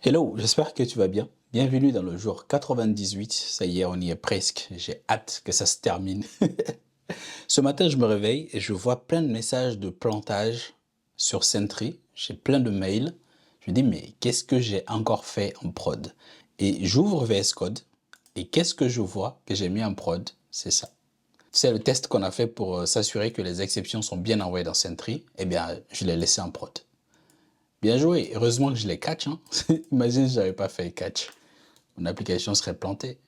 Hello, j'espère que tu vas bien. Bienvenue dans le jour 98. Ça y est, on y est presque. J'ai hâte que ça se termine. Ce matin, je me réveille et je vois plein de messages de plantage sur Sentry. J'ai plein de mails. Je me dis, mais qu'est-ce que j'ai encore fait en prod? Et j'ouvre VS Code et qu'est-ce que je vois que j'ai mis en prod? C'est ça. C'est le test qu'on a fait pour s'assurer que les exceptions sont bien envoyées dans Sentry. Eh bien, je l'ai laissé en prod. Bien joué. Heureusement que je l'ai catch, hein. Imagine si j'avais pas fait catch. Mon application serait plantée.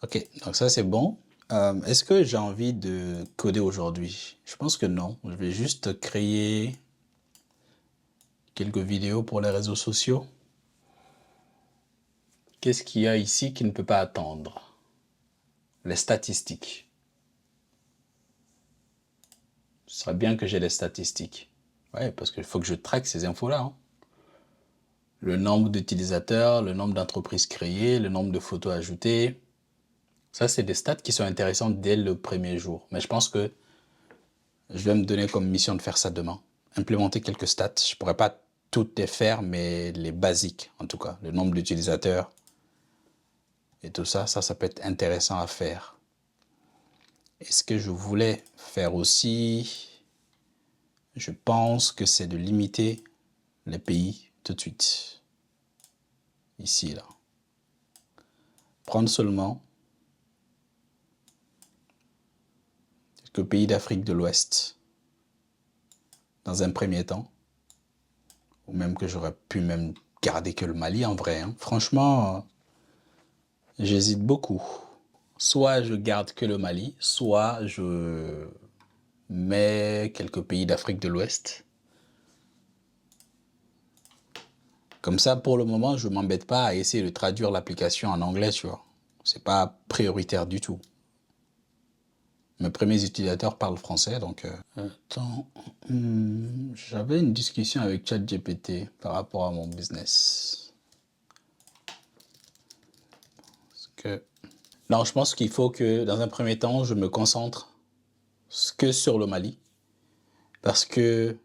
Ok, donc ça c'est bon. Est-ce que j'ai envie de coder aujourd'hui? Je pense que non. Je vais juste créer quelques vidéos pour les réseaux sociaux. Qu'est-ce qu'il y a ici qui ne peut pas attendre? Les statistiques. Ce serait bien que j'ai les statistiques. Ouais, parce qu'il faut que je traque ces infos-là, hein. Le nombre d'utilisateurs, le nombre d'entreprises créées, le nombre de photos ajoutées. Ça, c'est des stats qui sont intéressantes dès le premier jour. Mais je pense que je vais me donner comme mission de faire ça demain. Implémenter quelques stats. Je ne pourrais pas toutes les faire, mais les basiques, en tout cas. Le nombre d'utilisateurs et tout ça, ça peut être intéressant à faire. Et ce que je voulais faire aussi, je pense que c'est de limiter les pays tout de suite. Ici, là. Prendre seulement quelques pays d'Afrique de l'Ouest dans un premier temps. Ou même que j'aurais pu même garder que le Mali en vrai, hein. Franchement, j'hésite beaucoup. Soit je garde que le Mali, soit je mets quelques pays d'Afrique de l'Ouest. Comme ça, pour le moment, je ne m'embête pas à essayer de traduire l'application en anglais, tu vois. C'est pas prioritaire du tout. Mes premiers utilisateurs parlent français, donc... Attends, j'avais une discussion avec ChatGPT par rapport à mon business. Parce que... Non, je pense qu'il faut que, dans un premier temps, je me concentre que sur le Mali. Parce que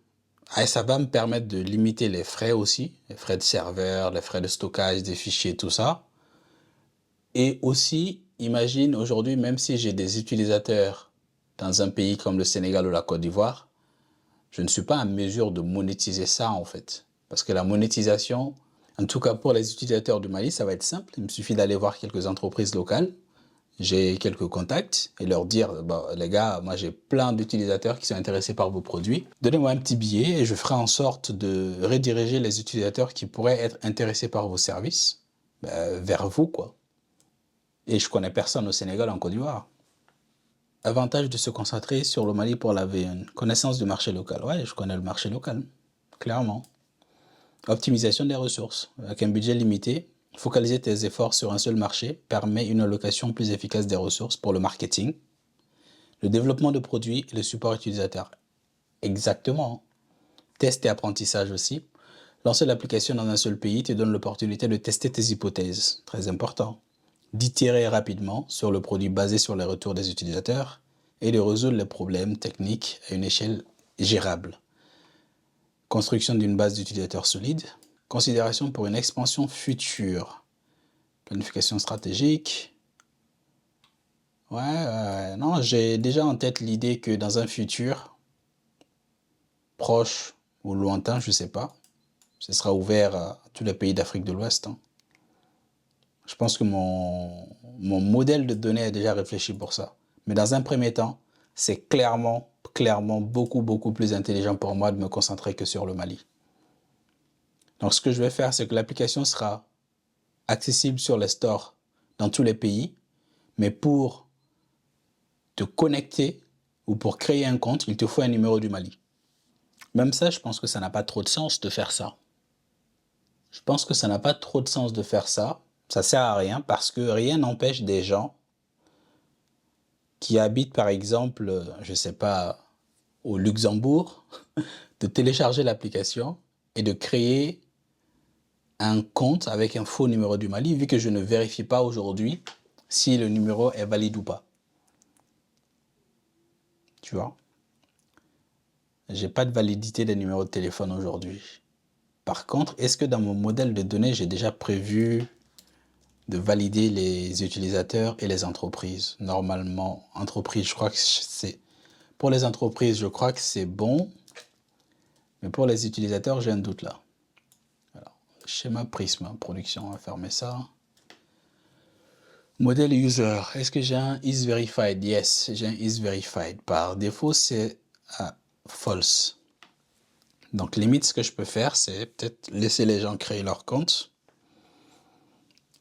ça va me permettre de limiter les frais aussi, les frais de serveur, les frais de stockage des fichiers, tout ça. Et aussi, imagine aujourd'hui, même si j'ai des utilisateurs dans un pays comme le Sénégal ou la Côte d'Ivoire, je ne suis pas en mesure de monétiser ça en fait. Parce que la monétisation, en tout cas pour les utilisateurs du Mali, ça va être simple. Il me suffit d'aller voir quelques entreprises locales, j'ai quelques contacts et leur dire, bah, les gars, moi j'ai plein d'utilisateurs qui sont intéressés par vos produits. Donnez-moi un petit billet et je ferai en sorte de rediriger les utilisateurs qui pourraient être intéressés par vos services vers vous, quoi. Et je connais personne au Sénégal, en Côte d'Ivoire. Avantage de se concentrer sur le Mali pour la une connaissance du marché local. Ouais, je connais le marché local, clairement. Optimisation des ressources. Avec un budget limité, focaliser tes efforts sur un seul marché permet une allocation plus efficace des ressources pour le marketing, le développement de produits et le support utilisateur. Exactement. Test et apprentissage aussi. Lancer l'application dans un seul pays te donne l'opportunité de tester tes hypothèses. Très important. D'itérer rapidement sur le produit basé sur les retours des utilisateurs et de résoudre les problèmes techniques à une échelle gérable. Construction d'une base d'utilisateurs solide. Considération pour une expansion future. Planification stratégique. Ouais, non, j'ai déjà en tête l'idée que dans un futur proche ou lointain, je ne sais pas, ce sera ouvert à tous les pays d'Afrique de l'Ouest, hein. Je pense que mon modèle de données est déjà réfléchi pour ça. Mais dans un premier temps, c'est clairement beaucoup plus intelligent pour moi de me concentrer que sur le Mali. Donc ce que je vais faire, c'est que l'application sera accessible sur les stores dans tous les pays, mais pour te connecter ou pour créer un compte, il te faut un numéro du Mali. Même ça, je pense que ça n'a pas trop de sens de faire ça. Je pense que ça n'a pas trop de sens de faire ça. Ça sert à rien parce que rien n'empêche des gens qui habitent par exemple, je sais pas, au Luxembourg, de télécharger l'application et de créer un compte avec un faux numéro du Mali, vu que je ne vérifie pas aujourd'hui si le numéro est valide ou pas. Tu vois? J'ai pas de validité des numéros de téléphone aujourd'hui. Par contre, est-ce que dans mon modèle de données, j'ai déjà prévu de valider les utilisateurs et les entreprises? Normalement, entreprises, je crois que c'est... Pour les entreprises, je crois que c'est bon. Mais pour les utilisateurs, j'ai un doute là. Alors, schéma Prism, production, on va fermer ça. Modèle user, est-ce que j'ai un is verified? Yes, j'ai un is verified. Par défaut, c'est false. Donc, limite, ce que je peux faire, c'est peut-être laisser les gens créer leur compte.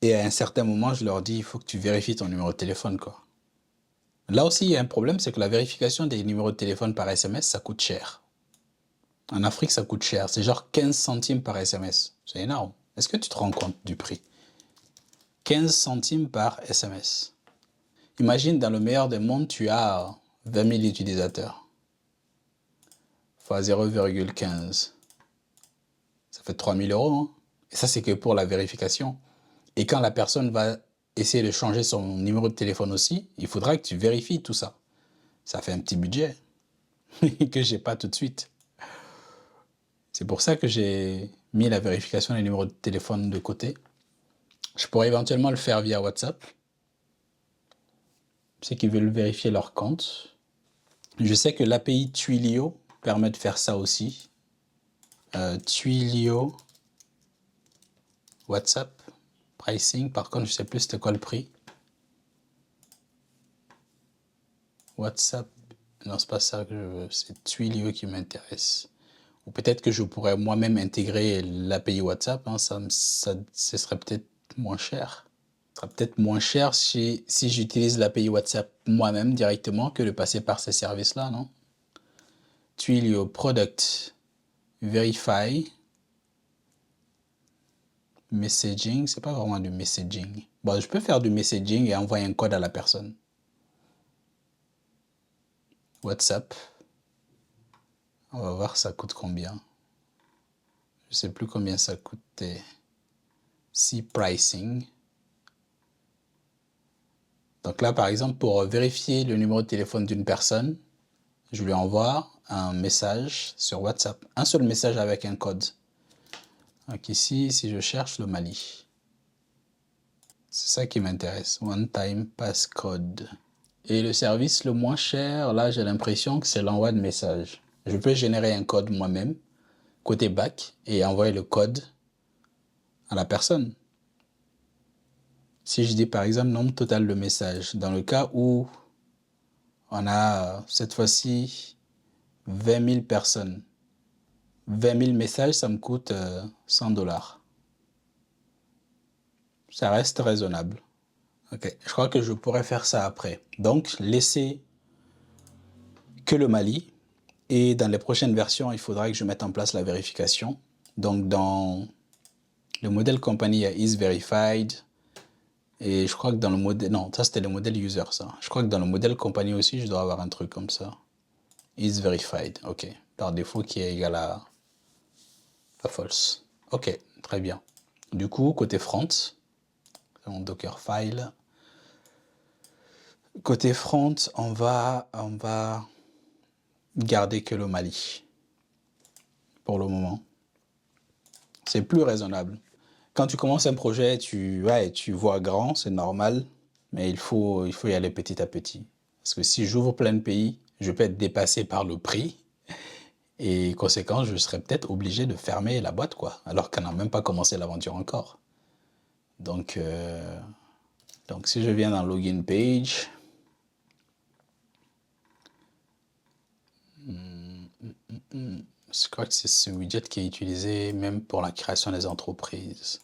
Et à un certain moment, je leur dis, il faut que tu vérifies ton numéro de téléphone, quoi. Là aussi, il y a un problème, c'est que la vérification des numéros de téléphone par SMS, ça coûte cher. En Afrique, ça coûte cher. C'est genre 15 centimes par SMS. C'est énorme. Est-ce que tu te rends compte du prix? 15 centimes par SMS. Imagine, dans le meilleur des mondes, tu as 20 000 utilisateurs. Fois 0,15. Ça fait 3 000 €. Hein? Et ça, c'est que pour la vérification. Et quand la personne va essayer de changer son numéro de téléphone aussi, il faudra que tu vérifies tout ça. Ça fait un petit budget que j'ai pas tout de suite. C'est pour ça que j'ai mis la vérification des numéros de téléphone de côté. Je pourrais éventuellement le faire via WhatsApp. Ceux qui veulent vérifier leur compte. Je sais que l'API Twilio permet de faire ça aussi. Twilio, WhatsApp, pricing. Par contre, je ne sais plus c'était quoi le prix. WhatsApp, non, c'est pas ça que je veux. C'est Twilio qui m'intéresse. Ou peut-être que je pourrais moi-même intégrer l'API WhatsApp. Hein, ce serait peut-être moins cher. Ce sera peut-être moins cher si j'utilise l'API WhatsApp moi-même directement que de passer par ces services-là, non? Twilio Product Verify Messaging, c'est pas vraiment du messaging. Bon, je peux faire du messaging et envoyer un code à la personne. WhatsApp. On va voir ça coûte combien. Je sais plus combien ça coûtait. Si pricing. Donc là, par exemple, pour vérifier le numéro de téléphone d'une personne, je lui envoie un message sur WhatsApp. Un seul message avec un code. Donc ici, si je cherche le Mali, c'est ça qui m'intéresse. One time passcode. Et le service le moins cher, là, j'ai l'impression que c'est l'envoi de messages. Je peux générer un code moi-même, côté back, et envoyer le code à la personne. Si je dis par exemple nombre total de messages, dans le cas où on a cette fois-ci 20 000 personnes, 20 000 messages, ça me coûte 100 $. Ça reste raisonnable. Ok, je crois que je pourrais faire ça après. Donc, laisser que le Mali. Et dans les prochaines versions, il faudra que je mette en place la vérification. Donc, dans le modèle compagnie, il y a is verified. Et je crois que dans le modèle... Non, ça, c'était le modèle user, ça. Je crois que dans le modèle compagnie aussi, je dois avoir un truc comme ça. Is verified. OK. Par défaut, qui est égal à false. OK, très bien. Du coup, côté front, mon Dockerfile. Côté front, on va garder que le Mali. Pour le moment. C'est plus raisonnable. Quand tu commences un projet, tu vois grand, c'est normal, mais il faut y aller petit à petit. Parce que si j'ouvre plein de pays, je peux être dépassé par le prix et conséquent, je serais peut-être obligé de fermer la boîte, quoi, alors qu'on n'a même pas commencé l'aventure encore. Donc si je viens dans Login Page, je crois que c'est ce widget qui est utilisé même pour la création des entreprises.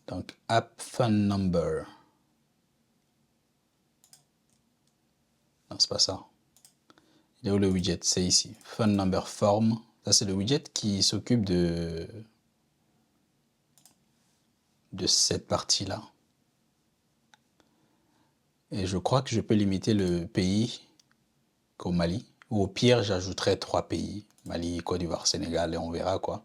Donc, App Phone Number. Non, c'est pas ça. Il est où le widget? C'est ici. Phone Number Form. Ça, c'est le widget qui s'occupe de cette partie-là. Et je crois que je peux limiter le pays qu'au Mali. Ou au pire, j'ajouterai 3 pays. Mali, Côte d'Ivoire, Sénégal, et on verra quoi.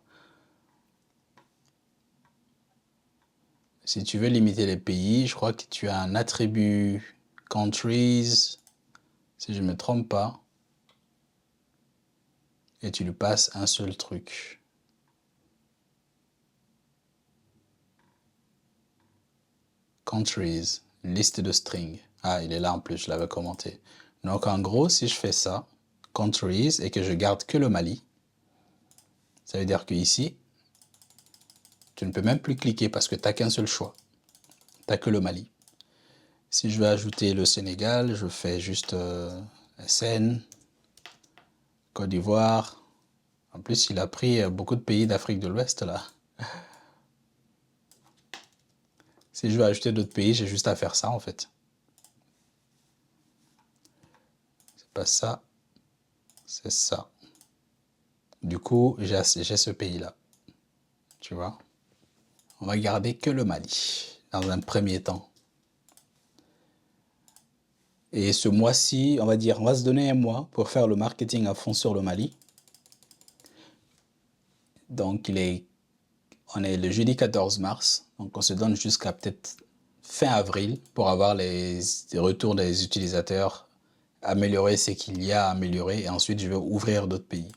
Si tu veux limiter les pays, je crois que tu as un attribut countries, si je ne me trompe pas. Et tu lui passes un seul truc. countries, liste de strings. Ah, il est là en plus, je l'avais commenté. Donc en gros, si je fais ça, countries, et que je garde que le Mali, ça veut dire que ici, tu ne peux même plus cliquer parce que tu n'as qu'un seul choix. Tu n'as que le Mali. Si je veux ajouter le Sénégal, je fais juste SN, Côte d'Ivoire. En plus, il a pris beaucoup de pays d'Afrique de l'Ouest là. Si je veux ajouter d'autres pays, j'ai juste à faire ça en fait. C'est pas ça, c'est ça. Du coup, j'ai ce pays-là. Tu vois? On va garder que le Mali dans un premier temps. Et ce mois-ci, on va se donner un mois pour faire le marketing à fond sur le Mali. Donc, on est le jeudi 14 mars. Donc, on se donne jusqu'à peut-être fin avril pour avoir les retours des utilisateurs, améliorer ce qu'il y a à améliorer. Et ensuite, je vais ouvrir d'autres pays.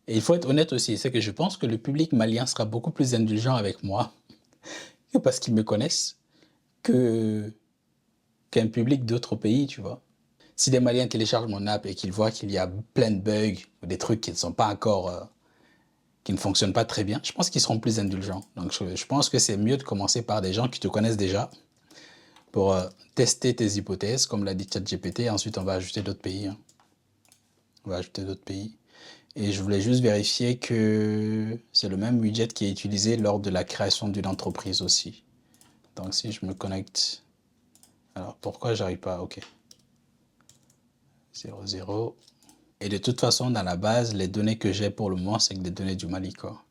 Et il faut être honnête aussi, c'est que je pense que le public malien sera beaucoup plus indulgent avec moi parce qu'ils me connaissent qu'un public d'autres pays, tu vois. Si des Maliens téléchargent mon app et qu'ils voient qu'il y a plein de bugs ou des trucs qui ne sont pas encore, qui ne fonctionnent pas très bien, je pense qu'ils seront plus indulgents. Donc je pense que c'est mieux de commencer par des gens qui te connaissent déjà pour tester tes hypothèses, comme l'a dit ChatGPT, et ensuite on va ajouter d'autres pays. Hein. On va ajouter d'autres pays. Et je voulais juste vérifier que c'est le même widget qui est utilisé lors de la création d'une entreprise aussi. Donc si je me connecte... Alors pourquoi j'arrive pas? Ok. 00. Et de toute façon, dans la base, les données que j'ai pour le moment, c'est que des données du Mali, quoi.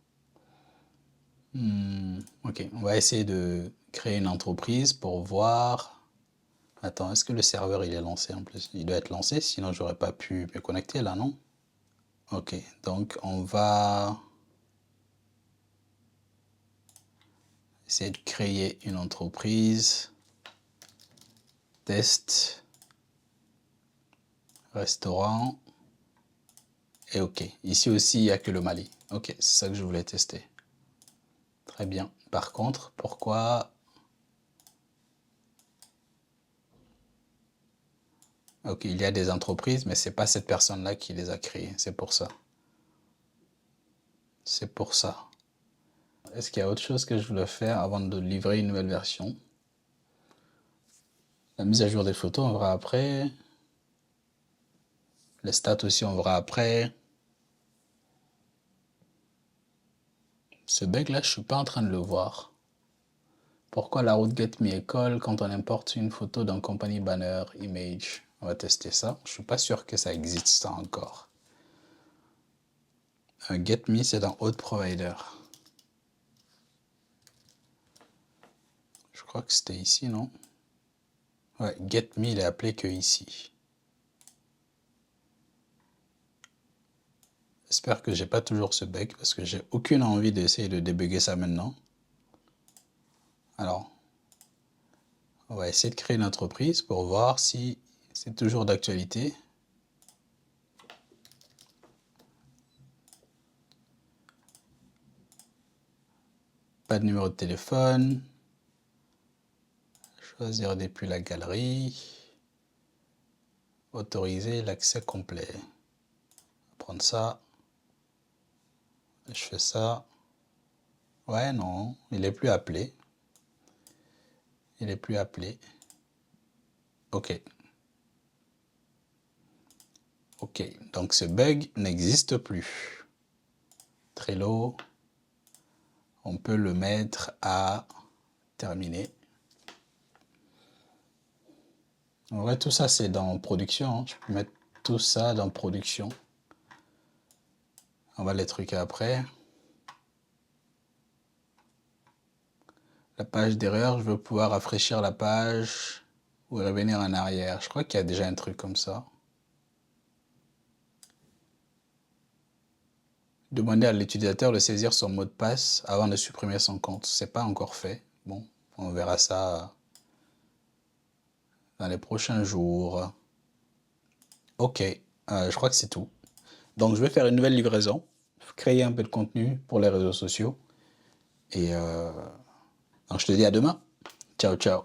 Ok, on va essayer de créer une entreprise pour voir... Attends, est-ce que le serveur, il est lancé en plus? Il doit être lancé, sinon j'aurais pas pu me connecter là, non? Ok, donc on va essayer de créer une entreprise. Test. Restaurant. Et ok, ici aussi, il n'y a que le Mali. Ok, c'est ça que je voulais tester. Très bien. Par contre, pourquoi... Ok, il y a des entreprises, mais ce n'est pas cette personne-là qui les a créées. C'est pour ça. C'est pour ça. Est-ce qu'il y a autre chose que je voulais faire avant de livrer une nouvelle version? La mise à jour des photos, on verra après. Les stats aussi, on verra après. Ce bug-là, je ne suis pas en train de le voir. Pourquoi la route GetMe école quand on importe une photo d'un company banner image? On va tester ça. Je ne suis pas sûr que ça existe ça encore. GetMe, c'est dans Auth Provider. Je crois que c'était ici, non? Ouais, GetMe, il est appelé que ici. J'espère que j'ai pas toujours ce bug parce que j'ai aucune envie d'essayer de débugger ça maintenant. Alors, on va essayer de créer une entreprise pour voir si c'est toujours d'actualité. Pas de numéro de téléphone. Choisir depuis la galerie. Autoriser l'accès complet. On va prendre ça. Je fais ça. Ouais, non, il est plus appelé. Il est plus appelé. Ok. Ok, donc ce bug n'existe plus. Trello, on peut le mettre à terminer. En vrai, tout ça, c'est dans production. Hein. Je peux mettre tout ça dans production. On va les truquer après. La page d'erreur, je veux pouvoir rafraîchir la page ou revenir en arrière. Je crois qu'il y a déjà un truc comme ça. Demander à l'utilisateur de saisir son mot de passe avant de supprimer son compte. C'est pas encore fait. Bon, on verra ça dans les prochains jours. Ok, je crois que c'est tout. Donc je vais faire une nouvelle livraison, créer un peu de contenu pour les réseaux sociaux. Et donc je te dis à demain. Ciao, ciao.